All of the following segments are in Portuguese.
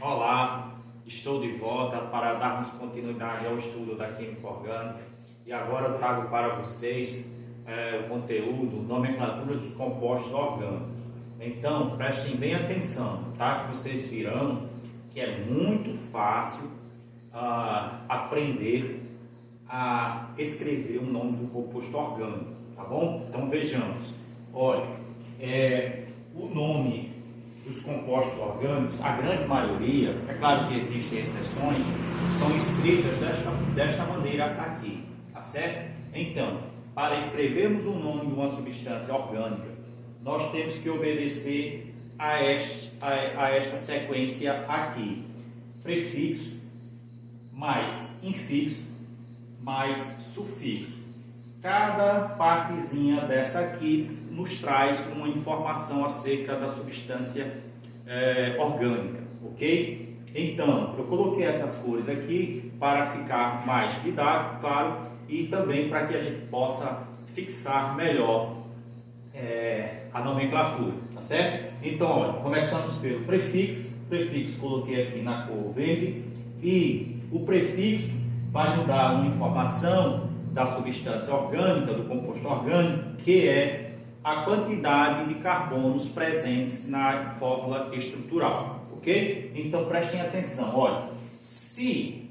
Olá, estou de volta para darmos continuidade ao estudo da Química Orgânica e agora eu trago para vocês o conteúdo nomenclaturas dos compostos orgânicos. Então, prestem bem atenção, tá? Que vocês virão que é muito fácil aprender a escrever o nome do composto orgânico, tá bom? Então vejamos, olha, o nome dos compostos orgânicos, a grande maioria, é claro que existem exceções, são escritas desta maneira aqui, tá certo? Então, para escrevermos o nome de uma substância orgânica, nós temos que obedecer a esta sequência aqui: prefixo, mais infixo, mais sufixo. Cada partezinha dessa aqui nos traz uma informação acerca da substância orgânica, ok? Então, eu coloquei essas cores aqui para ficar mais didático, claro, e também para que a gente possa fixar melhor a nomenclatura, tá certo? Então, olha, começamos pelo prefixo. Prefixo coloquei aqui na cor verde e o prefixo vai nos dar uma informação da substância orgânica, do composto orgânico, que é a quantidade de carbonos presentes na fórmula estrutural, ok? Então prestem atenção, olha, se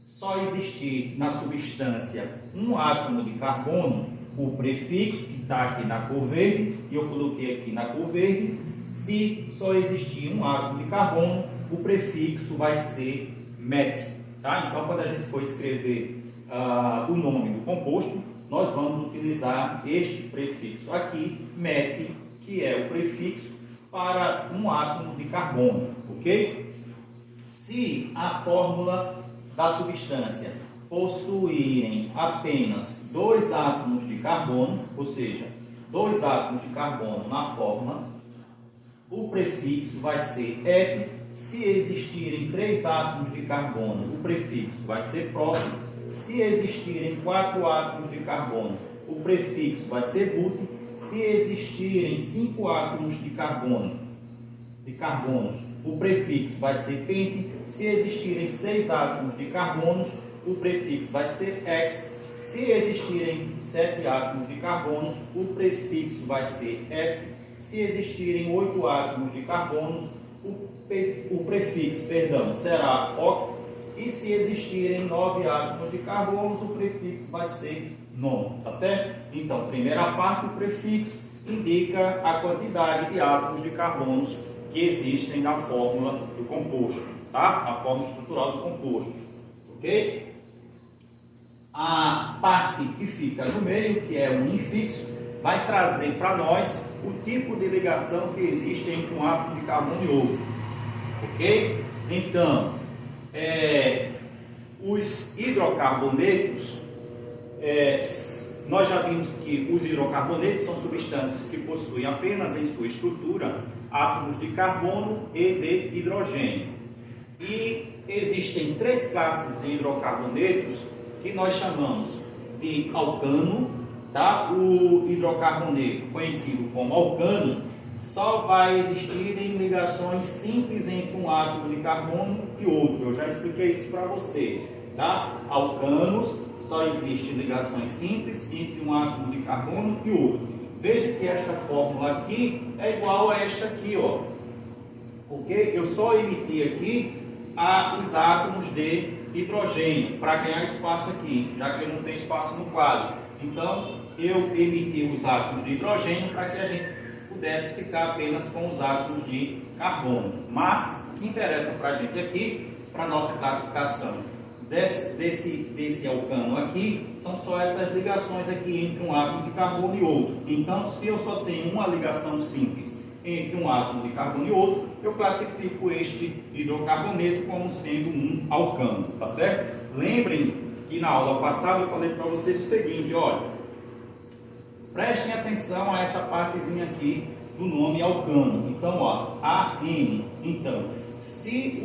só existir na substância um átomo de carbono, o prefixo, que está aqui na cor verde, e eu coloquei aqui na cor verde, se só existir um átomo de carbono, o prefixo vai ser met, tá? Então quando a gente for escrever o nome do composto, nós vamos utilizar este prefixo aqui, met, que é o prefixo para um átomo de carbono, ok? Se a fórmula da substância possuírem apenas dois átomos de carbono, ou seja, dois átomos de carbono na fórmula, o prefixo vai ser ep. Se existirem três átomos de carbono, o prefixo vai ser prop. Se existirem 4 átomos de carbono, o prefixo vai ser but. Se existirem 5 átomos de carbonos, o prefixo vai ser pent. Se existirem 6 átomos de carbonos, o prefixo vai ser hex. Se existirem 7 átomos de carbonos, o prefixo vai ser ep. Se existirem 8 átomos de carbonos, o prefixo, será oct. E se existirem 9 átomos de carbonos, o prefixo vai ser non, tá certo? Então, primeira parte, o prefixo indica a quantidade de átomos de carbonos que existem na fórmula do composto, tá? A fórmula estrutural do composto, ok? A parte que fica no meio, que é o infixo, vai trazer para nós o tipo de ligação que existe entre um átomo de carbono e outro, ok? Então, os hidrocarbonetos, nós já vimos que os hidrocarbonetos são substâncias que possuem apenas em sua estrutura átomos de carbono e de hidrogênio. E existem 3 classes de hidrocarbonetos que nós chamamos de alcano, tá? O hidrocarboneto conhecido como alcano só vai existir em ligações simples entre um átomo de carbono e outro. Eu já expliquei isso para vocês, tá? Alcanos só existem ligações simples entre um átomo de carbono e outro. Veja que esta fórmula aqui é igual a esta aqui, ó. Ok? Eu só emiti aqui os átomos de hidrogênio para ganhar espaço aqui, já que eu não tenho espaço no quadro. Então, eu emiti os átomos de hidrogênio para que a gente pudesse ficar apenas com os átomos de carbono. Mas o que interessa para a gente aqui, para a nossa classificação desse alcano aqui, são só essas ligações aqui entre um átomo de carbono e outro. Então, se eu só tenho uma ligação simples entre um átomo de carbono e outro, eu classifico este hidrocarboneto como sendo um alcano, tá certo? Lembrem que na aula passada eu falei para vocês o seguinte, olha, prestem atenção a essa partezinha aqui do nome alcano. Então, ó, AN. Então, se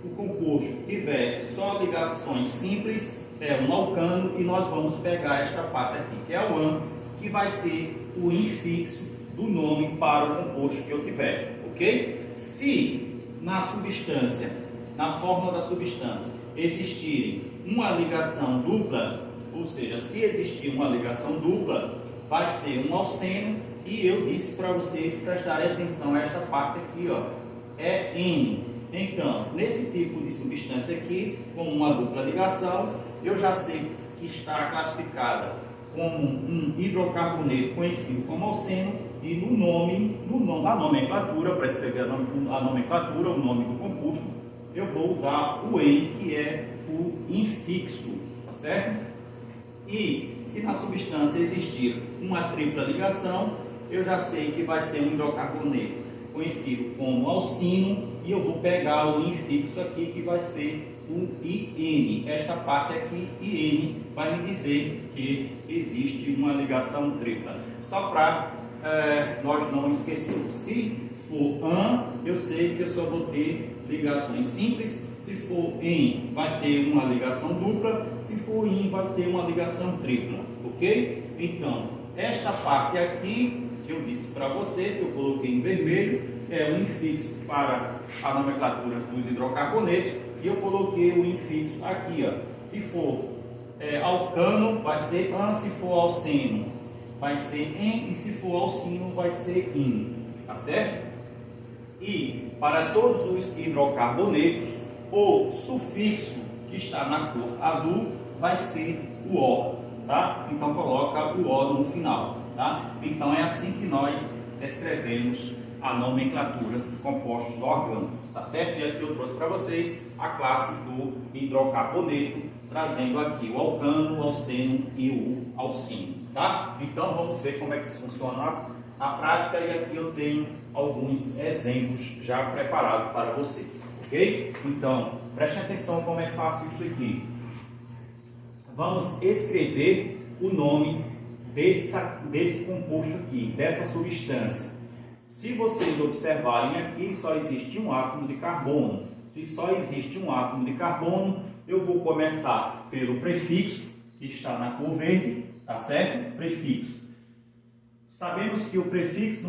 o composto tiver só ligações simples, é um alcano, e nós vamos pegar esta parte aqui, que é o AN, que vai ser o infixo do nome para o composto que eu tiver, ok? Se na substância, na fórmula da substância, existirem uma ligação dupla, ou seja, se existir uma ligação dupla, vai ser um alceno, e eu disse para vocês prestarem atenção a esta parte aqui, ó, é N. Então, nesse tipo de substância aqui, com uma dupla ligação, eu já sei que está classificada como um hidrocarboneto conhecido como alceno, e na nomenclatura, para escrever a nomenclatura, o nome do composto, eu vou usar o N, que é o infixo, tá certo? E se na substância existir uma tripla ligação, eu já sei que vai ser um hidrocarboneto conhecido como alcino, e eu vou pegar o infixo aqui, que vai ser o IN. Esta parte aqui, IN, vai me dizer que existe uma ligação tripla. Só para nós não esquecermos. Se for AN, eu sei que eu só vou ter ligações simples. Se for EN, vai ter uma ligação dupla. Se for IN, vai ter uma ligação tripla. Ok? Então, esta parte aqui, que eu disse para vocês, que eu coloquei em vermelho, é o infixo para a nomenclatura dos hidrocarbonetos, e eu coloquei o infixo aqui, ó. Se for alcano, vai ser AN, se for alceno, vai ser EN, e se for alcino, vai ser IN, tá certo? E para todos os hidrocarbonetos, o sufixo que está na cor azul vai ser o O, tá? Então coloca o O no final, tá? Então é assim que nós escrevemos a nomenclatura dos compostos orgânicos, tá certo? E aqui eu trouxe para vocês a classe do hidrocarboneto, trazendo aqui o alcano, o alceno e o alcino, tá? Então vamos ver como é que isso funciona na prática, e aqui eu tenho alguns exemplos já preparados para vocês, ok? Então, preste atenção como é fácil isso aqui. Vamos escrever o nome desse composto aqui, dessa substância. Se vocês observarem aqui, só existe um átomo de carbono. Se só existe um átomo de carbono, eu vou começar pelo prefixo, que está na cor verde, tá certo? Prefixo. Sabemos que o prefixo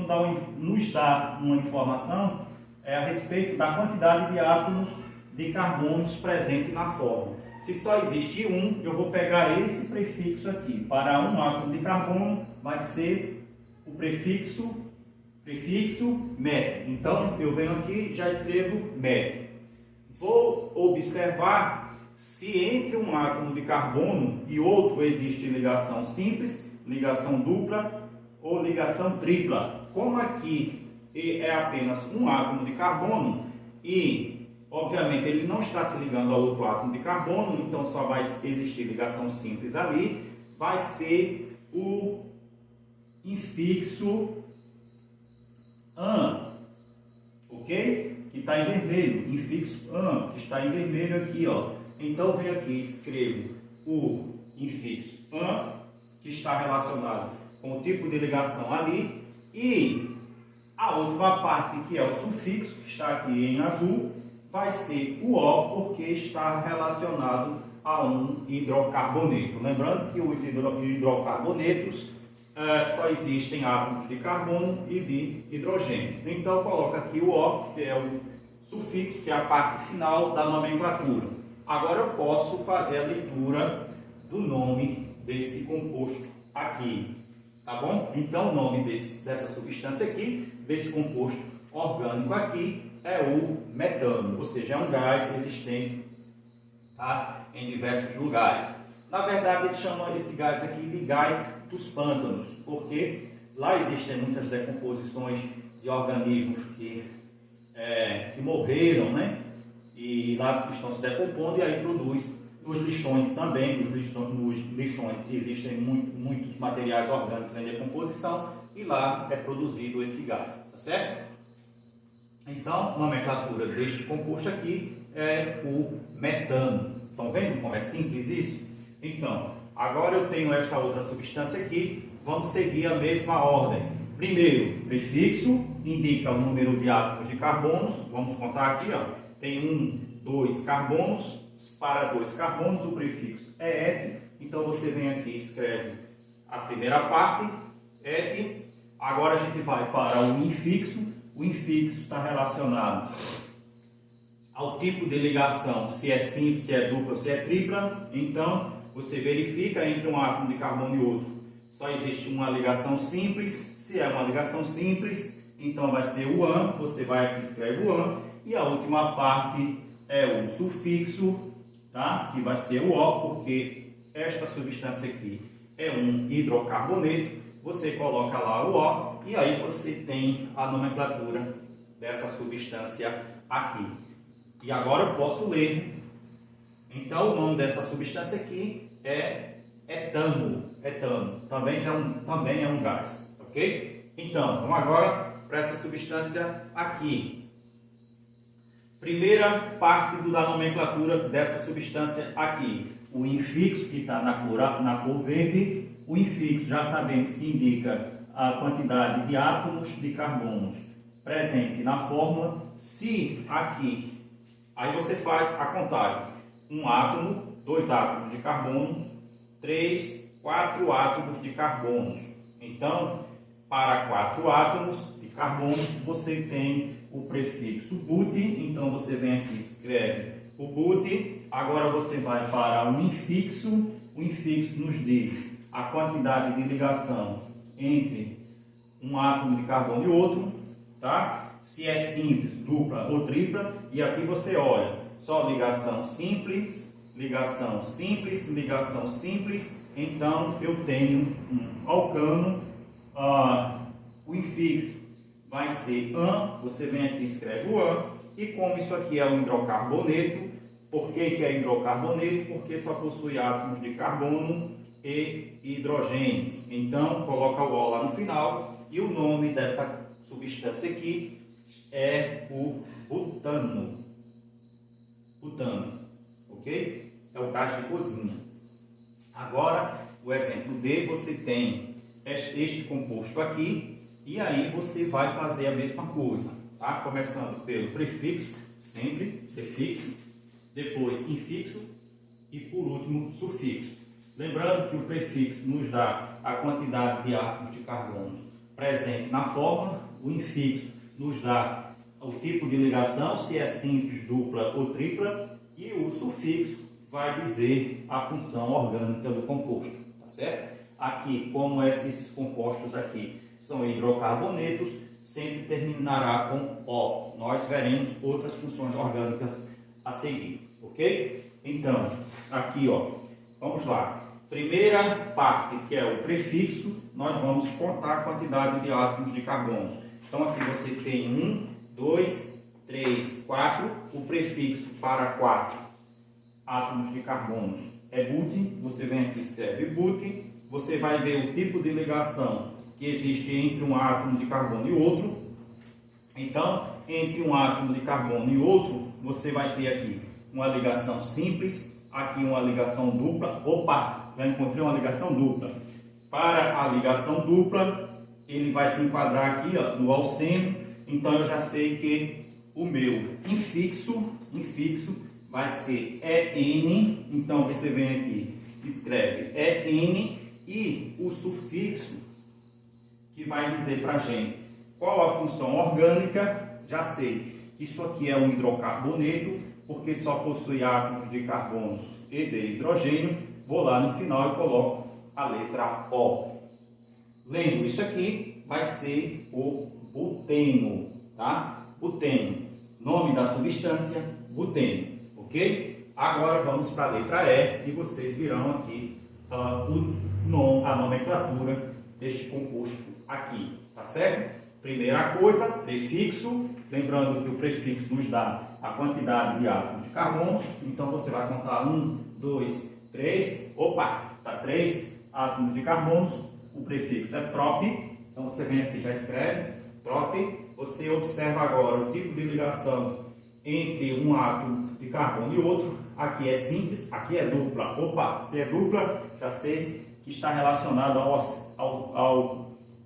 nos dá uma informação a respeito da quantidade de átomos de carbonos presentes na fórmula. Se só existe um, eu vou pegar esse prefixo aqui. Para um átomo de carbono, vai ser o prefixo met. Então, eu venho aqui e já escrevo met. Vou observar se entre um átomo de carbono e outro existe ligação simples, ligação dupla ou ligação tripla. Como aqui é apenas um átomo de carbono e, obviamente, ele não está se ligando ao outro átomo de carbono, então só vai existir ligação simples ali, vai ser o infixo AN, ok? Que está em vermelho, infixo AN, que está em vermelho aqui, ó. Então, venho aqui e escrevo o infixo AN, que está relacionado com o tipo de ligação ali, e a última parte, que é o sufixo, que está aqui em azul, vai ser o O, porque está relacionado a um hidrocarboneto. Lembrando que os hidrocarbonetos só existem átomos de carbono e de hidrogênio. Então, coloca aqui o O, que é o sufixo, que é a parte final da nomenclatura. Agora eu posso fazer a leitura do nome desse composto aqui, tá bom? Então, o nome dessa substância aqui, desse composto orgânico aqui, é o metano, ou seja, é um gás existente, tá, em diversos lugares. Na verdade, ele chama esse gás aqui de gás dos pântanos, porque lá existem muitas decomposições de organismos que morreram, né? E lá estão se decompondo, e aí produz nos lixões também. Nos lixões existem muitos materiais orgânicos em decomposição, e lá é produzido esse gás, tá certo? Então, a nomenclatura deste composto aqui é o metano. Estão vendo como é simples isso? Então, agora eu tenho esta outra substância aqui, vamos seguir a mesma ordem. Primeiro, prefixo, indica o número de átomos de carbonos, vamos contar aqui, ó. Tem 2 carbonos, para 2 carbonos o prefixo é et, então você vem aqui e escreve a primeira parte, et. Agora a gente vai para o infixo está relacionado ao tipo de ligação, se é simples, se é dupla, se é tripla, então você verifica entre um átomo de carbono e outro. Só existe uma ligação simples. Se é uma ligação simples, então vai ser o AN, você vai aqui e escreve o AN, e a última parte é o sufixo, tá? Que vai ser o O, porque esta substância aqui é um hidrocarboneto, você coloca lá o O, e aí você tem a nomenclatura dessa substância aqui. E agora eu posso ler. Então o nome dessa substância aqui é etano. Etano também é um gás, ok? Então, vamos agora para essa substância aqui. Primeira parte da nomenclatura dessa substância aqui. O infixo, que está na cor verde. O infixo já sabemos que indica a quantidade de átomos de carbonos presente na fórmula. Se aqui, aí você faz a contagem. Um átomo, 2 átomos de carbono, 3, 4 átomos de carbonos. Então, para 4 átomos de carbonos, você tem o prefixo but. Então, você vem aqui e escreve o but. Agora, você vai para o infixo. O infixo nos diz a quantidade de ligação entre um átomo de carbono e outro, tá? Se é simples, dupla ou tripla. E aqui você olha, só ligação simples, ligação simples, ligação simples. Então, eu tenho um alcano. O infixo vai ser AN, você vem aqui e escreve o AN. E como isso aqui é um hidrocarboneto, por que é hidrocarboneto? Porque só possui átomos de carbono e hidrogênios. Então, coloca o O lá no final. E o nome dessa substância aqui é o butano. Butano, ok? É o gás de cozinha. Agora, o exemplo D, você tem este composto aqui, e aí você vai fazer a mesma coisa, tá? Começando pelo prefixo, sempre prefixo, depois infixo e por último sufixo. Lembrando que o prefixo nos dá a quantidade de átomos de carbono presente na fórmula, o infixo nos dá o tipo de ligação, se é simples, dupla ou tripla, e o sufixo vai dizer a função orgânica do composto, tá certo? Aqui, como esses compostos aqui são hidrocarbonetos, sempre terminará com O. Nós veremos outras funções orgânicas a seguir, ok? Então, aqui, ó, vamos lá. Primeira parte, que é o prefixo, nós vamos contar a quantidade de átomos de carbono. Então, aqui você tem 1, 2, 3, 4. O prefixo para 4 átomos de carbono é but. Você vem aqui e escreve but. Você vai ver o tipo de ligação que existe entre um átomo de carbono e outro. Então, entre um átomo de carbono e outro, você vai ter aqui uma ligação simples, aqui uma ligação dupla. Opa, já encontrei uma ligação dupla. Para a ligação dupla, ele vai se enquadrar aqui, ó, no alceno. Então, eu já sei que o meu infixo vai ser EN. Então, você vem aqui, escreve EN, e o sufixo que vai dizer para a gente qual a função orgânica. Já sei que isso aqui é um hidrocarboneto, porque só possui átomos de carbono e de hidrogênio. Vou lá no final e coloco a letra O. Lendo isso aqui, vai ser o buteno, tá? Buteno, nome da substância, buteno, ok? Agora vamos para a letra E e vocês virão aqui a nomenclatura deste composto aqui, tá certo? Primeira coisa, prefixo. Lembrando que o prefixo nos dá a quantidade de átomos de carbono. Então você vai contar 1, 2, 3. Opa, tá 3 átomos de carbono. O prefixo é prop. Então você vem aqui e já escreve prop. Você observa agora o tipo de ligação entre um átomo de carbono e outro. Aqui é simples, aqui é dupla. Opa, se é dupla, já sei que está relacionado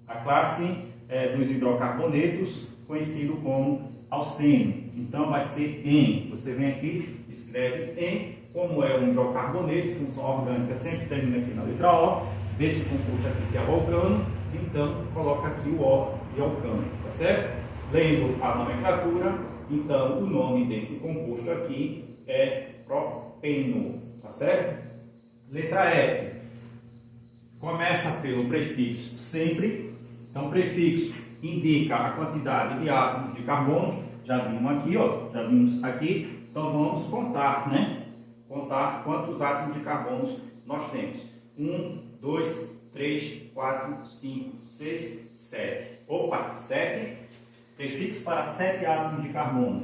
à classe dos hidrocarbonetos, conhecido como alceno. Então vai ser EN. Você vem aqui, escreve EN. Como é um hidrocarboneto, função orgânica sempre termina aqui na letra O. Desse composto aqui que é o alcano, então coloca aqui o O de alcano, tá certo? lendo a nomenclatura, então o nome desse composto aqui é propeno, tá certo? Letra F. Começa pelo prefixo sempre. Então, prefixo indica a quantidade de átomos de carbono. Já vimos aqui, ó. Já vimos aqui. Então, vamos contar, né? Contar quantos átomos de carbono nós temos. 1, 2, 3, 4, 5, 6, 7. Opa, 7. Prefixo para 7 átomos de carbono.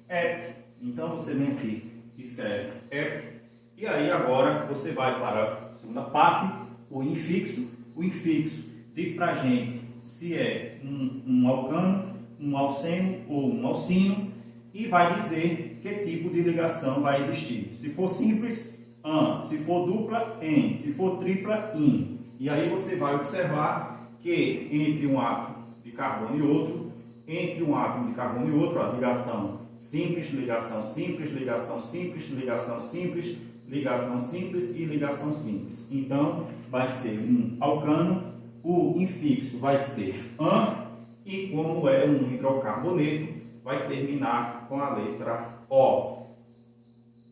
Ep. Então, você vem aqui, escreve ep. E aí, agora, você vai para a segunda parte, o infixo. O infixo diz para a gente se é um alcano, um alceno ou um alcino e vai dizer que tipo de ligação vai existir. Se for simples, an. Se for dupla, en. Se for tripla, in. E aí você vai observar que entre um átomo de carbono e outro, entre um átomo de carbono e outro, a ligação simples, ligação simples, ligação simples, ligação simples, ligação simples e ligação simples. Então, vai ser um alcano, o infixo vai ser an, e como é um hidrocarboneto, vai terminar com a letra O.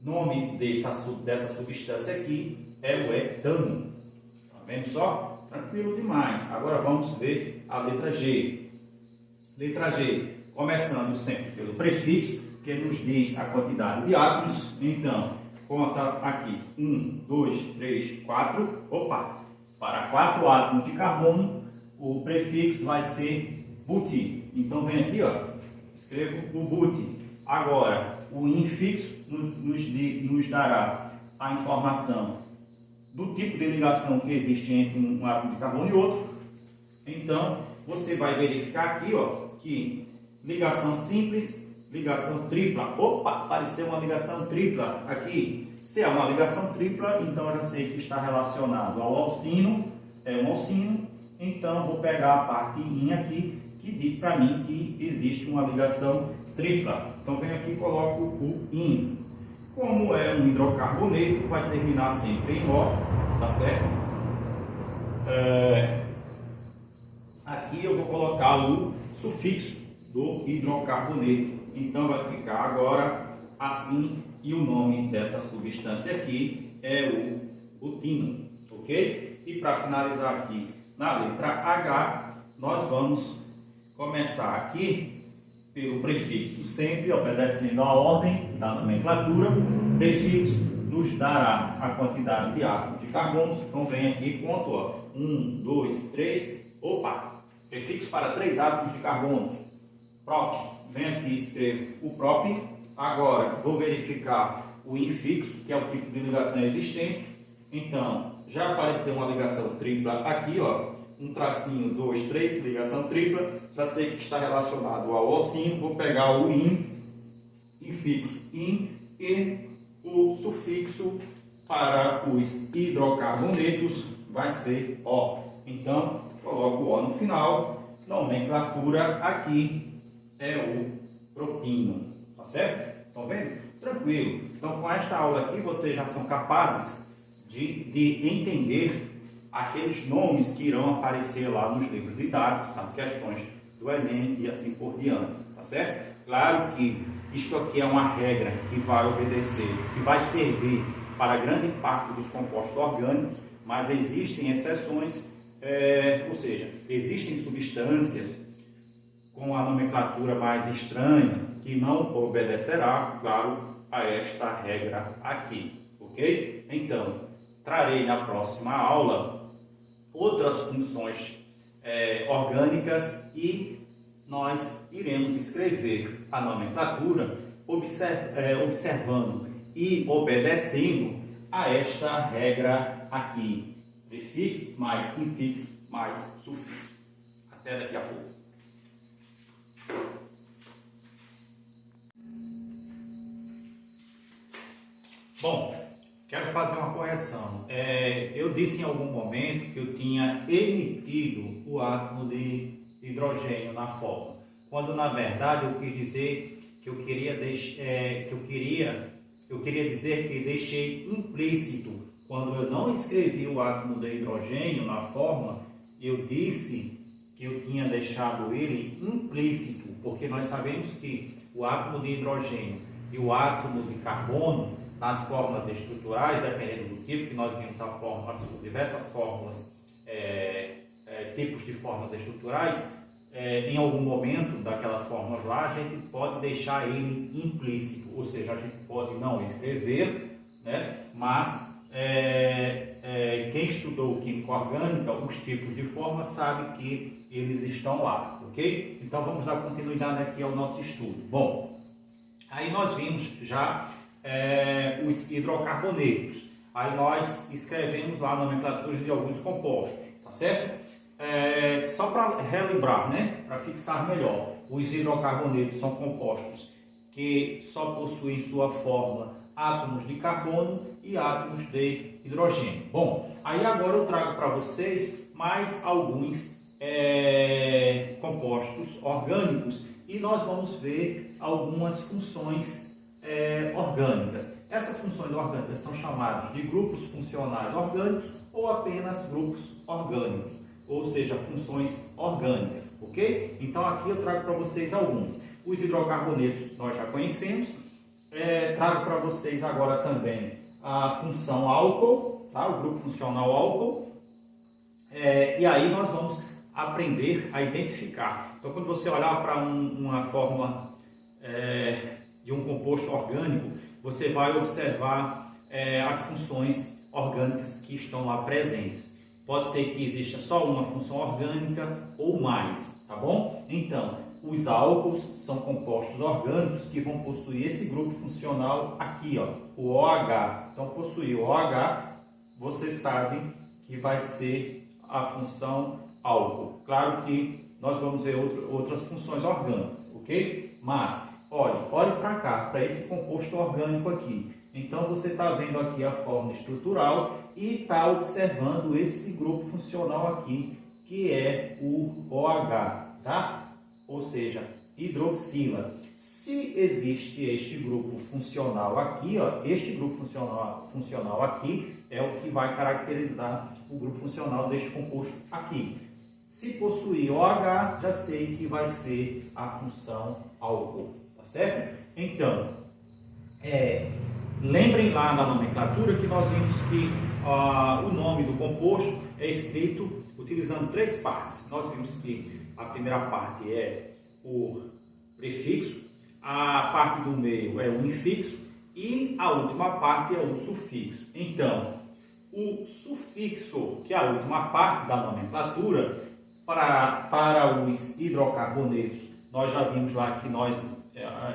Nome dessa substância aqui é o heptano. Tá vendo só? Tranquilo demais. Agora vamos ver a letra G. Letra G, começando sempre pelo prefixo, que nos diz a quantidade de átomos. Então, conta aqui 1, 2, 3, 4. Opa! Para 4 átomos de carbono, o prefixo vai ser buti. Então, vem aqui, ó, escrevo o buti. Agora, o infixo nos dará a informação do tipo de ligação que existe entre um átomo de carbono e outro. Então, você vai verificar aqui, ó, que ligação simples, ligação tripla. Opa, apareceu uma ligação tripla aqui. Se é uma ligação tripla, então eu já sei que está relacionado ao alcino, é um alcino. Então, vou pegar a parte in aqui, que diz para mim que existe uma ligação tripla. Então, venho aqui e coloco o in. Como é um hidrocarboneto, vai terminar sempre em O, tá certo? Aqui eu vou colocar o sufixo do hidrocarboneto. Então, vai ficar agora assim, e o nome dessa substância aqui é o butino, ok? E para finalizar aqui na letra H, nós vamos começar aqui pelo prefixo, sempre obedecendo a ordem da nomenclatura. Prefixo nos dará a quantidade de átomos de carbono. Então vem aqui e conto, ó, 1, 2, 3, opa, prefixo para 3 átomos de carbono. Prop, vem aqui e escrevo o prop. Agora vou verificar o infixo, que é o tipo de ligação existente. Então, já apareceu uma ligação tripla aqui, ó, um tracinho 2, 3, ligação tripla. Já sei que está relacionado ao alcino. Vou pegar o in, infixo in, e o sufixo para os hidrocarbonetos vai ser O. Então, coloco o O no final. Nomenclatura aqui é o propino. Tá certo? Estão vendo? Tranquilo. Então, com esta aula aqui, vocês já são capazes de entender aqueles nomes que irão aparecer lá nos livros didáticos, nas questões do Enem e assim por diante. Tá certo? Claro que isto aqui é uma regra que vai obedecer, que vai servir para grande parte dos compostos orgânicos, mas existem exceções, ou seja, existem substâncias com a nomenclatura mais estranha, que não obedecerá, claro, a esta regra aqui, ok? Então, trarei na próxima aula outras funções orgânicas e nós iremos escrever a nomenclatura observando e obedecendo a esta regra aqui. Prefixo mais infixo mais sufixo. Até daqui a pouco. Bom, quero fazer uma correção. Eu disse em algum momento que eu tinha emitido o átomo de hidrogênio na forma, quando na verdade eu quis dizer que eu queria dizer que deixei implícito. Quando eu não escrevi o átomo de hidrogênio na forma, eu disse que eu tinha deixado ele implícito, porque nós sabemos que o átomo de hidrogênio e o átomo de carbono, nas fórmulas estruturais, dependendo do tipo, que nós vimos as diversas fórmulas, tipos de fórmulas estruturais, em algum momento daquelas fórmulas lá, a gente pode deixar ele implícito, ou seja, a gente pode não escrever, né? Mas quem estudou química orgânica, os tipos de forma, sabe que eles estão lá, ok? Então vamos dar continuidade aqui ao nosso estudo. Bom, aí nós vimos já os hidrocarbonetos. Aí nós escrevemos lá a nomenclatura de alguns compostos, tá certo? Só para relembrar, né? Para fixar melhor, os hidrocarbonetos são compostos que só possuem sua fórmula átomos de carbono e átomos de hidrogênio. Bom, aí agora eu trago para vocês mais alguns compostos orgânicos e nós vamos ver algumas funções orgânicas. Essas funções orgânicas são chamadas de grupos funcionais orgânicos ou apenas grupos orgânicos, ou seja, funções orgânicas, ok? Então aqui eu trago para vocês alguns. Os hidrocarbonetos nós já conhecemos. Trago para vocês agora também a função álcool, tá? O grupo funcional álcool. E aí nós vamos aprender a identificar. Então quando você olhar para uma fórmula de um composto orgânico, você vai observar as funções orgânicas que estão lá presentes. Pode ser que exista só uma função orgânica ou mais, tá bom? Então, os álcools são compostos orgânicos que vão possuir esse grupo funcional aqui, ó, o OH. Então, possuir o OH, você sabe que vai ser a função álcool. Claro que nós vamos ver outras funções orgânicas, ok? Mas, olhe para cá, para esse composto orgânico aqui. Então, você está vendo aqui a fórmula estrutural e está observando esse grupo funcional aqui, que é o OH, tá? Ou seja, hidroxila. Se existe este grupo funcional aqui, ó, este grupo funcional aqui é o que vai caracterizar o grupo funcional deste composto aqui. Se possuir OH, já sei que vai ser a função álcool, tá certo? Então, lembrem lá da nomenclatura que nós vimos que o nome do composto é escrito utilizando três partes. Nós vimos que a primeira parte é o prefixo, a parte do meio é o infixo e a última parte é o sufixo. Então, o sufixo, que é a última parte da nomenclatura, para os hidrocarbonetos, nós já vimos lá que nós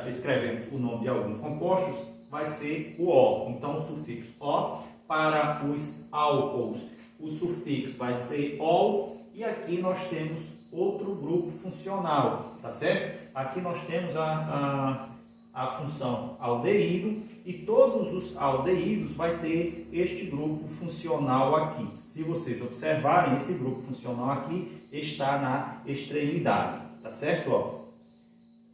escrevemos o nome de alguns compostos, vai ser o O. Então, o sufixo O. Para os álcools, o sufixo vai ser OL. E aqui nós temos outro grupo funcional, tá certo? Aqui nós temos a função aldeído e todos os aldeídos vai ter este grupo funcional aqui. Se vocês observarem, esse grupo funcional aqui está na extremidade, tá certo? Ó.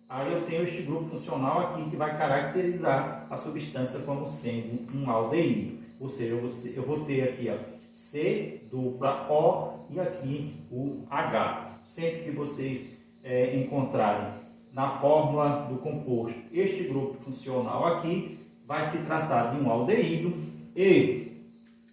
Aí eu tenho este grupo funcional aqui que vai caracterizar a substância como sendo um aldeído. Ou seja, eu vou ter aqui, ó, C dupla O e aqui o H. Sempre que vocês encontrarem na fórmula do composto este grupo funcional aqui, vai se tratar de um aldeído e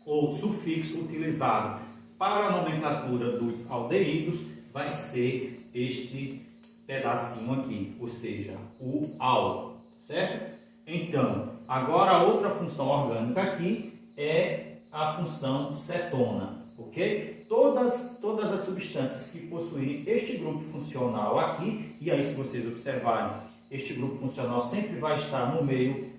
o sufixo utilizado para a nomenclatura dos aldeídos vai ser este pedacinho aqui, ou seja, o AL, certo? Então, agora a outra função orgânica aqui é a função cetona, ok? Todas as substâncias que possuem este grupo funcional aqui, e aí se vocês observarem, este grupo funcional sempre vai estar no meio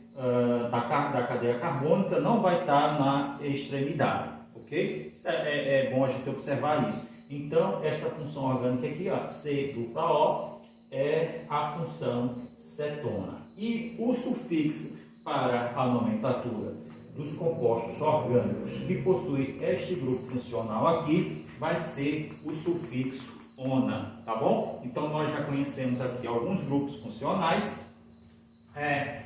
da cadeia carbônica, não vai estar na extremidade, ok? Isso é bom a gente observar isso. Então, esta função orgânica aqui, ó, C dupla O, é a função cetona. E o sufixo para a nomenclatura dos compostos orgânicos que possuem este grupo funcional aqui vai ser o sufixo ona, tá bom? Então nós já conhecemos aqui alguns grupos funcionais.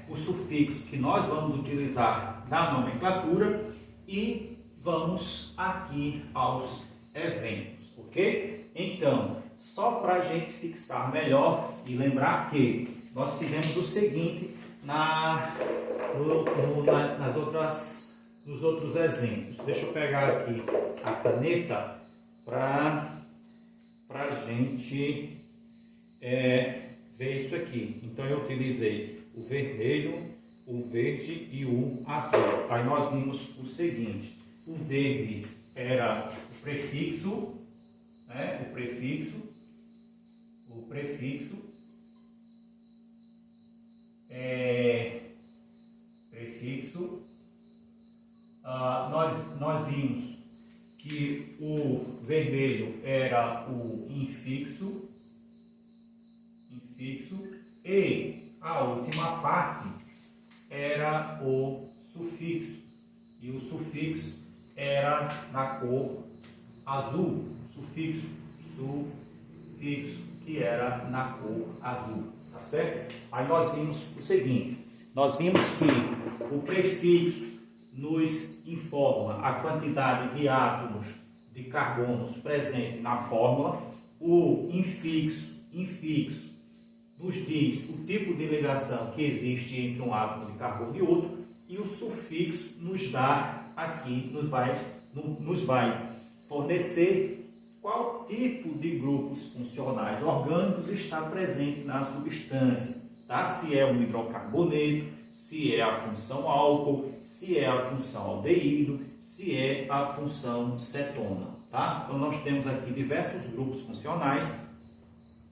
O sufixo que nós vamos utilizar na nomenclatura e vamos aqui aos exemplos, ok? Então, só para a gente fixar melhor e lembrar que nós fizemos o seguinte nos outros exemplos. Deixa eu pegar aqui a caneta para a gente ver isso aqui. Então eu utilizei o vermelho, o verde e o azul. Aí nós vimos o seguinte: o verde era o prefixo, né? O prefixo nós vimos que o vermelho era o infixo e a última parte era o sufixo, e o sufixo era na cor azul, sufixo que era na cor azul, tá certo? Aí nós vimos o seguinte: nós vimos que o prefixo nos informa a quantidade de átomos de carbonos presente na fórmula, o infixo nos diz o tipo de ligação que existe entre um átomo de carbono e outro, e o sufixo nos dá aqui, nos vai fornecer qual tipo de grupos funcionais orgânicos está presente na substância, tá? Se é um hidrocarboneto, se é a função álcool, se é a função aldeído, se é a função cetona, tá? Então nós temos aqui diversos grupos funcionais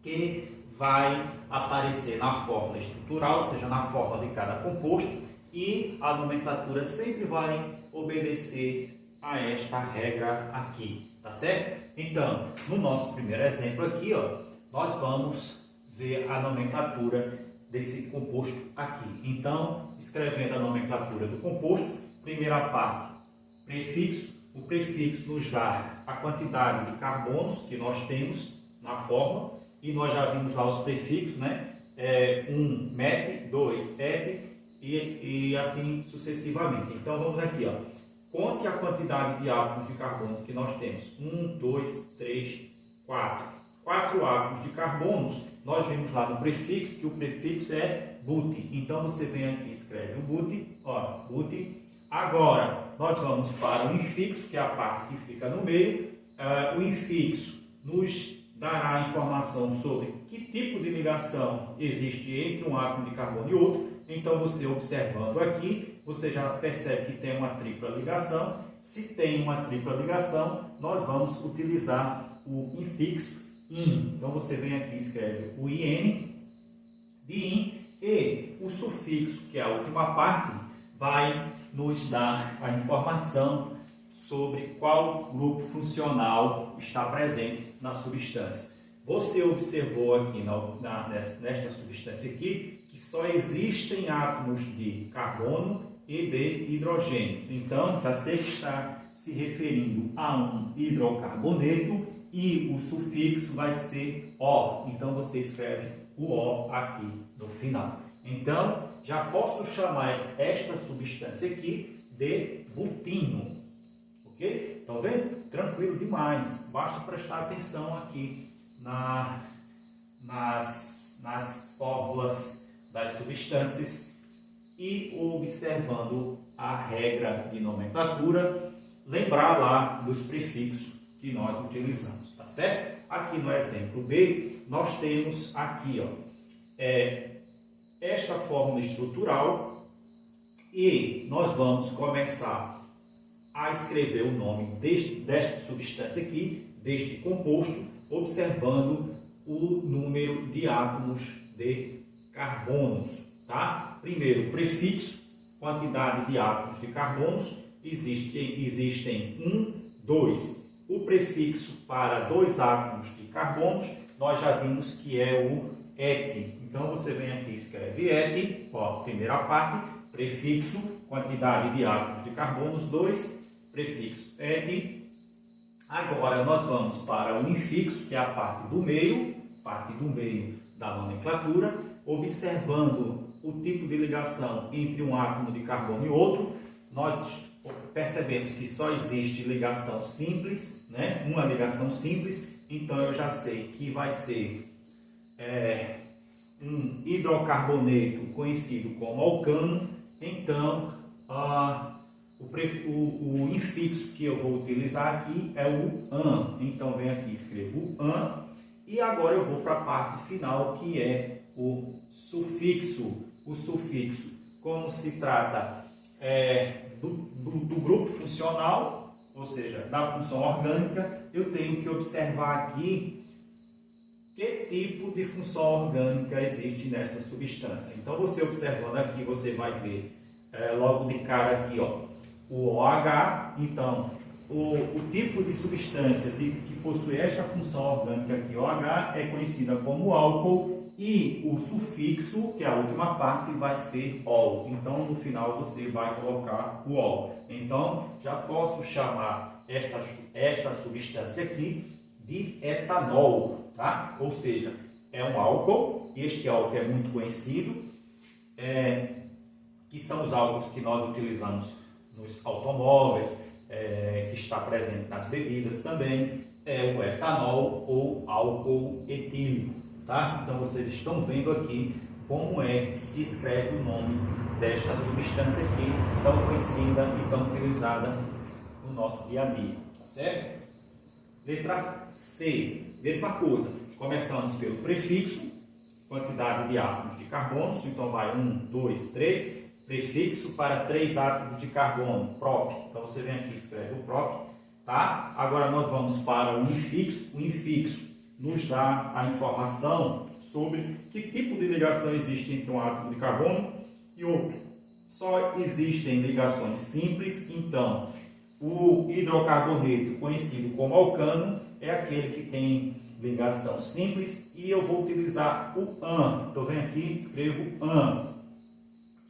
que vai aparecer na fórmula estrutural, ou seja, na fórmula de cada composto, e a nomenclatura sempre vai obedecer a esta regra aqui, tá certo? Então, no nosso primeiro exemplo aqui, ó, nós vamos ver a nomenclatura desse composto aqui. Então, escrevendo a nomenclatura do composto, primeira parte, prefixo. O prefixo nos dá a quantidade de carbonos que nós temos na fórmula, e nós já vimos lá os prefixos, né? 1 met, 2 et e assim sucessivamente. Então vamos aqui, ó. Conte a quantidade de átomos de carbono que nós temos. 1, 2, 3, 4. 4 átomos de carbonos. Nós vimos lá no prefixo que o prefixo é but. Então você vem aqui e escreve o but, ó, but. Agora nós vamos para o infixo, que é a parte que fica no meio. O infixo nos dará informação sobre que tipo de ligação existe entre um átomo de carbono e outro. Então, você observando aqui, você já percebe que tem uma tripla ligação. Se tem uma tripla ligação, nós vamos utilizar o infixo in. Então, você vem aqui e escreve o in, de in, e o sufixo, que é a última parte, vai nos dar a informação sobre qual grupo funcional está presente na substância. Você observou aqui nesta substância aqui que só existem átomos de carbono e de hidrogênio. Então, já sei que está se referindo a um hidrocarboneto e o sufixo vai ser O. Então, você escreve o O aqui no final. Então, já posso chamar esta substância aqui de butino. Ok? Estão vendo? Tranquilo demais. Basta prestar atenção aqui nas fórmulas das substâncias e observando a regra de nomenclatura, lembrar lá dos prefixos que nós utilizamos, tá certo? Aqui no exemplo B, nós temos aqui, ó, esta fórmula estrutural e nós vamos começar a escrever o nome desta substância aqui, deste composto, observando o número de átomos de carbonos, tá? Primeiro, prefixo, quantidade de átomos de carbonos, existem 1, 2. O prefixo para 2 átomos de carbonos, nós já vimos que é o et. Então, você vem aqui e escreve et, ó, primeira parte, prefixo, quantidade de átomos de carbonos, 2, prefixo et. Agora nós vamos para o infixo, que é a parte do meio da nomenclatura, observando o tipo de ligação entre um átomo de carbono e outro. Nós percebemos que só existe ligação simples, né? Uma ligação simples, então eu já sei que vai ser um hidrocarboneto conhecido como alcano. Então, o infixo que eu vou utilizar aqui é o an. Então, venho aqui, escrevo an. E agora eu vou para a parte final, que é o sufixo. O sufixo, como se trata do grupo funcional, ou seja, da função orgânica, eu tenho que observar aqui que tipo de função orgânica existe nesta substância. Então, você observando aqui, você vai ver logo de cara aqui, ó, o OH. Então, o tipo de substância que possui esta função orgânica aqui, OH, é conhecida como álcool, e o sufixo, que é a última parte, vai ser ol. Então, no final, você vai colocar o ol. Então, já posso chamar esta substância aqui de etanol, tá? Ou seja, é um álcool. Este álcool é muito conhecido, que são os álcools que nós utilizamos nos automóveis, que está presente nas bebidas também, é o etanol ou álcool etílico, tá? Então vocês estão vendo aqui como é que se escreve o nome desta substância aqui, tão conhecida e tão utilizada no nosso dia a dia, tá certo? Letra C, mesma coisa, começamos pelo prefixo, quantidade de átomos de carbono, então vai 1, 2, 3, prefixo para 3 átomos de carbono, prop. Então você vem aqui e escreve o prop, tá? Agora nós vamos para o infixo. O infixo nos dá a informação sobre que tipo de ligação existe entre um átomo de carbono e outro. Só existem ligações simples, então o hidrocarboneto, conhecido como alcano, é aquele que tem ligação simples, e eu vou utilizar o an. Então venho aqui e escrevo an.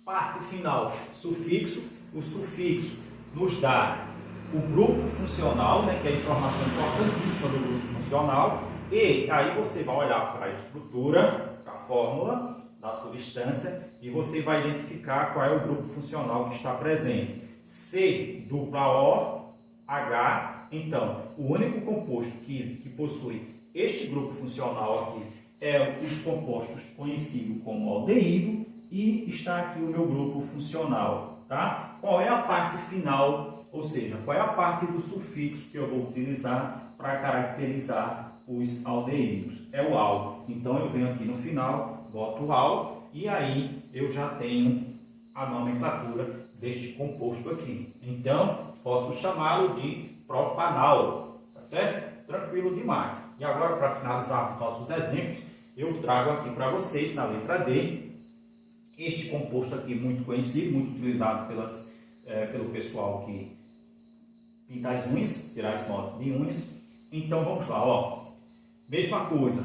Parte final, sufixo. O sufixo nos dá o grupo funcional, né, que é a informação importantíssima do grupo funcional. E aí você vai olhar para a estrutura, a fórmula da substância, e você vai identificar qual é o grupo funcional que está presente. C dupla O H. Então, o único composto que possui este grupo funcional aqui é os compostos conhecidos como aldeído, e está aqui o meu grupo funcional, tá? Qual é a parte final, ou seja, qual é a parte do sufixo que eu vou utilizar para caracterizar os aldeídos? É o al. Então eu venho aqui no final, boto o al, e aí eu já tenho a nomenclatura deste composto aqui. Então, posso chamá-lo de propanal, tá certo? Tranquilo demais. E agora, para finalizar os nossos exemplos, eu trago aqui para vocês, na letra D, este composto aqui muito conhecido, muito utilizado pelo pessoal que pinta as unhas, tirar esmalte de unhas. Então, vamos lá, ó. Mesma coisa,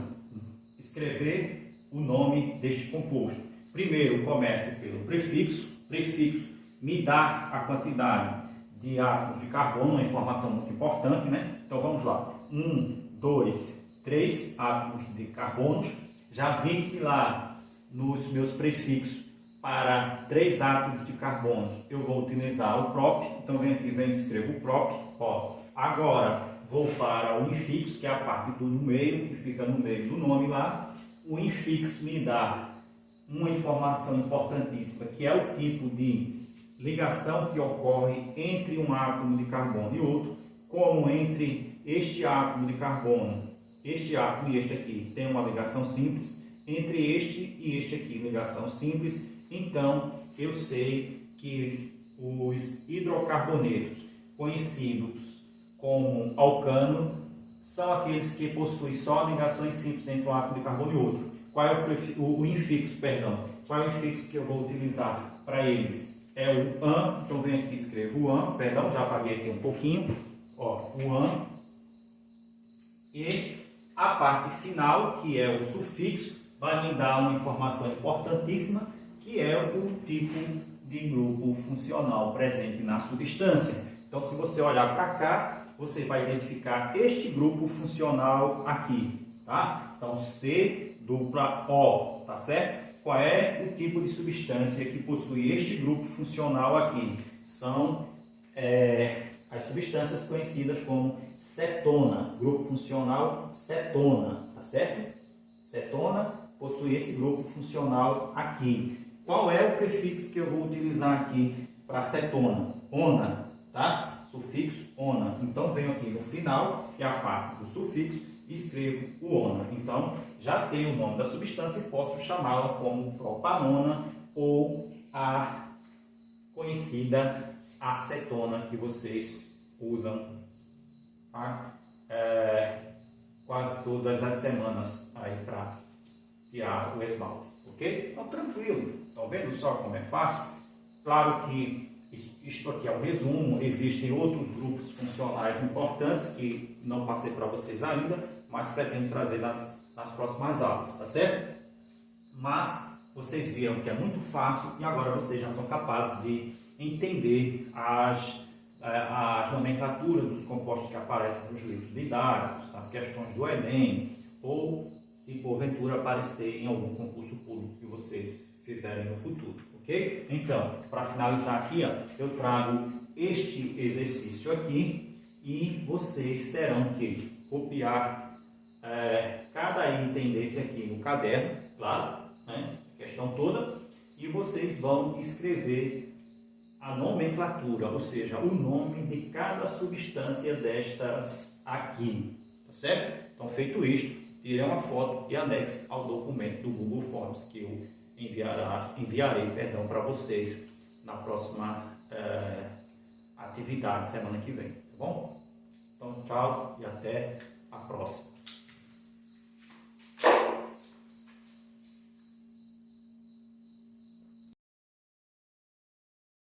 escrever o nome deste composto. Primeiro, comece pelo prefixo. Prefixo me dá a quantidade de átomos de carbono, uma informação muito importante, né? Então, vamos lá. 1, 2, 3 átomos de carbono. Já vi que lá nos meus prefixos, para 3 átomos de carbono, eu vou utilizar o prop. Então, venho aqui e escrevo o prop. Ó. Agora, vou para o infixo, que é a parte do meio, que fica no meio do nome lá. O infixo me dá uma informação importantíssima, que é o tipo de ligação que ocorre entre um átomo de carbono e outro, como entre este átomo de carbono, este átomo e este aqui tem uma ligação simples, entre este e este aqui, ligação simples. Então, eu sei que os hidrocarbonetos, conhecidos como alcano, são aqueles que possuem só ligações simples entre um átomo de carbono e outro. Qual é o infixo, perdão? Qual é o infixo que eu vou utilizar para eles? É o an. Então, venho aqui e escrevo o an. Perdão, já apaguei aqui um pouquinho. Ó, o an. E a parte final, que é o sufixo, vai me dar uma informação importantíssima, que é o tipo de grupo funcional presente na substância. Então, se você olhar para cá, você vai identificar este grupo funcional aqui, tá? Então, C dupla O, tá certo? Qual é o tipo de substância que possui este grupo funcional aqui? São as substâncias conhecidas como cetona, grupo funcional cetona, tá certo? Cetona possui esse grupo funcional aqui. Qual é o prefixo que eu vou utilizar aqui para cetona? Ona, tá? Sufixo ona. Então venho aqui no final, que é a parte do sufixo, e escrevo o ona. Então já tenho o nome da substância e posso chamá-la como propanona ou a conhecida acetona que vocês usam, tá? Quase todas as semanas aí para tirar o esmalte, ok? Então tranquilo, estão vendo só como é fácil? Claro que isto aqui é um resumo, existem outros grupos funcionais importantes que não passei para vocês ainda, mas pretendo trazer nas próximas aulas, tá certo? Mas vocês viram que é muito fácil e agora vocês já são capazes de entender as nomenclaturas dos compostos que aparecem nos livros didáticos, nas questões do Enem, ou se porventura aparecer em algum concurso público que vocês fizerem no futuro, ok? Então, para finalizar aqui, ó, eu trago este exercício aqui e vocês terão que copiar cada item desse aqui no caderno, claro, né? Questão toda, e vocês vão escrever a nomenclatura, ou seja, o nome de cada substância destas aqui, tá certo? Então, feito isto, tirei uma foto e anexe ao documento do Google Forms que eu enviarei para vocês na próxima atividade semana que vem, tá bom? Então, tchau e até a próxima.